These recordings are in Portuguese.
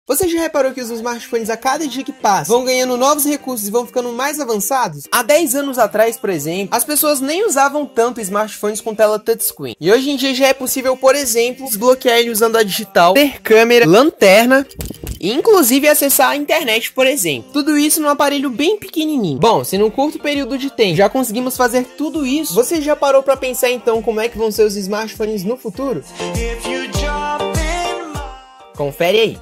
Você já reparou que os smartphones a cada dia que passa vão ganhando novos recursos e vão ficando mais avançados? Há 10 anos atrás, por exemplo, as pessoas nem usavam tanto smartphones com tela touchscreen. E hoje em dia já é possível, por exemplo, desbloquear ele usando a digital, ter câmera, lanterna e inclusive acessar a internet, por exemplo. Tudo isso num aparelho bem pequenininho. Bom, se num curto período de tempo já conseguimos fazer tudo isso, você já parou pra pensar então como é que vão ser os smartphones no futuro? Confere aí.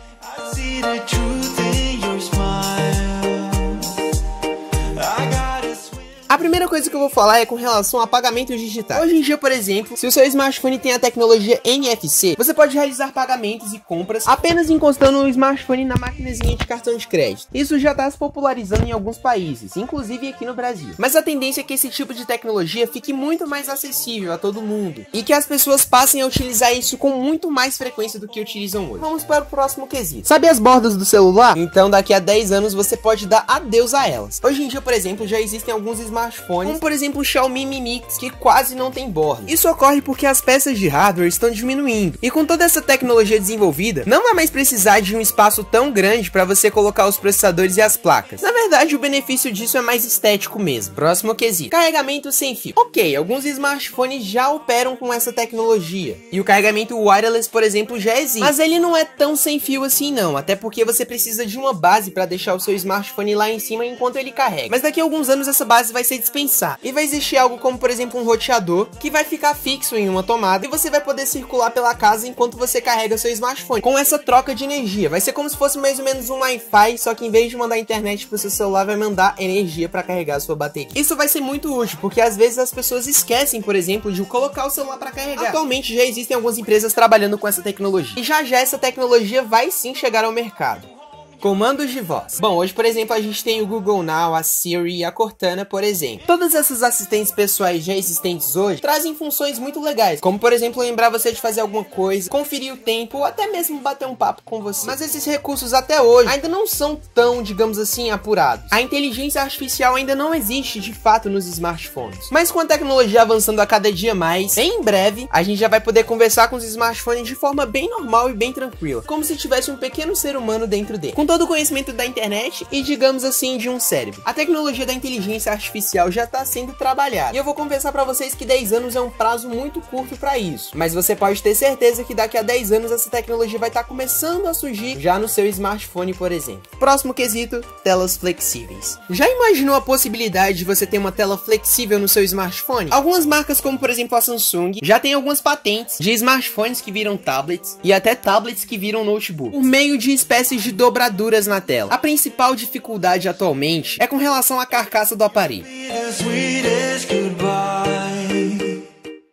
A primeira coisa que eu vou falar é com relação a pagamentos digitais. Hoje em dia, por exemplo, se o seu smartphone tem a tecnologia NFC, você pode realizar pagamentos e compras apenas encostando o smartphone na maquinazinha de cartão de crédito. Isso já está se popularizando em alguns países, inclusive aqui no Brasil. Mas a tendência é que esse tipo de tecnologia fique muito mais acessível a todo mundo e que as pessoas passem a utilizar isso com muito mais frequência do que utilizam hoje. Vamos para o próximo quesito. Sabe as bordas do celular? Então daqui a 10 anos você pode dar adeus a elas. Hoje em dia, por exemplo, já existem alguns smartphones, como por exemplo o Xiaomi Mi Mix, que quase não tem borda. Isso ocorre porque as peças de hardware estão diminuindo, e com toda essa tecnologia desenvolvida, não vai mais precisar de um espaço tão grande para você colocar os processadores e as placas. Na verdade, o benefício disso é mais estético mesmo. Próximo quesito: carregamento sem fio. Ok, alguns smartphones já operam com essa tecnologia, e o carregamento wireless, por exemplo, já existe, mas ele não é tão sem fio assim não, até porque você precisa de uma base para deixar o seu smartphone lá em cima enquanto ele carrega. Mas daqui a alguns anos essa base vai ser dispensar, e vai existir algo como, por exemplo, um roteador que vai ficar fixo em uma tomada e você vai poder circular pela casa enquanto você carrega seu smartphone com essa troca de energia. Vai ser como se fosse mais ou menos um Wi-Fi, só que em vez de mandar internet pro seu celular, vai mandar energia para carregar a sua bateria. Isso vai ser muito útil, porque às vezes as pessoas esquecem, por exemplo, de colocar o celular para carregar. Atualmente já existem algumas empresas trabalhando com essa tecnologia, e já essa tecnologia vai sim chegar ao mercado. Comandos de voz. Bom, hoje, por exemplo, a gente tem o Google Now, a Siri e a Cortana, por exemplo. Todas essas assistentes pessoais já existentes hoje trazem funções muito legais, como, por exemplo, lembrar você de fazer alguma coisa, conferir o tempo ou até mesmo bater um papo com você. Mas esses recursos até hoje ainda não são tão, digamos assim, apurados. A inteligência artificial ainda não existe de fato nos smartphones. Mas com a tecnologia avançando a cada dia mais, em breve, a gente já vai poder conversar com os smartphones de forma bem normal e bem tranquila, como se tivesse um pequeno ser humano dentro dele, com todo o conhecimento da internet e, digamos assim, de um cérebro. A tecnologia da inteligência artificial já está sendo trabalhada, e eu vou confessar para vocês que 10 anos é um prazo muito curto para isso, mas você pode ter certeza que daqui a 10 anos essa tecnologia vai estar começando a surgir já no seu smartphone, por exemplo. Próximo quesito: telas flexíveis. Já imaginou a possibilidade de você ter uma tela flexível no seu smartphone? Algumas marcas, como por exemplo a Samsung, já tem algumas patentes de smartphones que viram tablets e até tablets que viram notebook, por meio de espécies de dobraduras na tela. A principal dificuldade atualmente é com relação à carcaça do aparelho.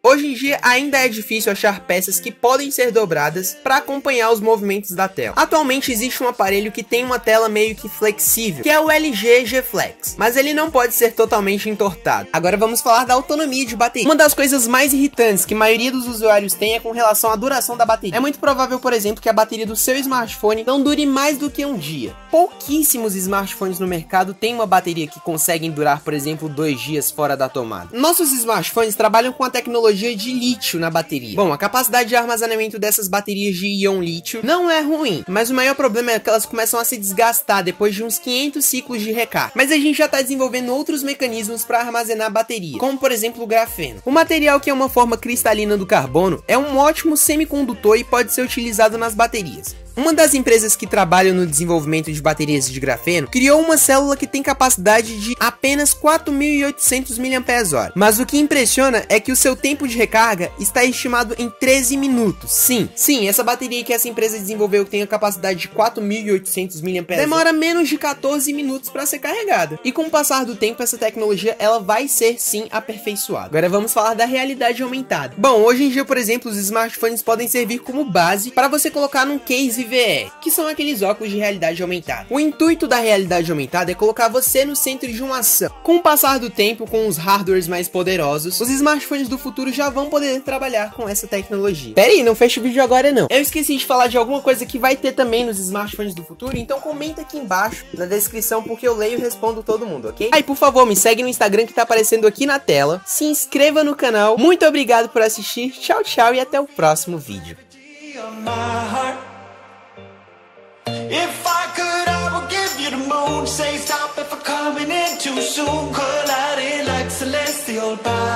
Hoje em dia ainda é difícil achar peças que podem ser dobradas para acompanhar os movimentos da tela. Atualmente existe um aparelho que tem uma tela meio que flexível, que é o LG G Flex, mas ele não pode ser totalmente entortado. Agora vamos falar da autonomia de bateria. Uma das coisas mais irritantes que a maioria dos usuários tem é com relação à duração da bateria. É muito provável, por exemplo, que a bateria do seu smartphone não dure mais do que um dia. Pouquíssimos smartphones no mercado têm uma bateria que conseguem durar, por exemplo, 2 dias fora da tomada. Nossos smartphones trabalham com a tecnologia de lítio na bateria. Bom, a capacidade de armazenamento dessas baterias de íon lítio não é ruim, mas o maior problema é que elas começam a se desgastar depois de uns 500 ciclos de recarga. Mas a gente já está desenvolvendo outros mecanismos para armazenar a bateria, como por exemplo o grafeno. O material, que é uma forma cristalina do carbono, é um ótimo semicondutor e pode ser utilizado nas baterias. Uma das empresas que trabalham no desenvolvimento de baterias de grafeno criou uma célula que tem capacidade de apenas 4.800 mAh, mas o que impressiona é que o seu tempo de recarga está estimado em 13 minutos. Sim, essa bateria que essa empresa desenvolveu, que tem a capacidade de 4.800 mAh, demora menos de 14 minutos para ser carregada. E com o passar do tempo, essa tecnologia ela vai ser sim aperfeiçoada. Agora vamos falar da realidade aumentada. Bom, hoje em dia, por exemplo, os smartphones podem servir como base para você colocar num case VR, que são aqueles óculos de realidade aumentada. O intuito da realidade aumentada é colocar você no centro de uma ação. Com o passar do tempo, com os hardwares mais poderosos, os smartphones do futuro já vão poder trabalhar com essa tecnologia. Pera aí, não fecha o vídeo agora não. Eu esqueci de falar de alguma coisa que vai ter também nos smartphones do futuro, então comenta aqui embaixo na descrição, porque eu leio e respondo todo mundo, ok? Aí, por favor, me segue no Instagram que tá aparecendo aqui na tela. Se inscreva no canal. Muito obrigado por assistir. Tchau, tchau e até o próximo vídeo. If I could, I would give you the moon. Say stop if I'm coming in too soon. Colliding like celestial bodies.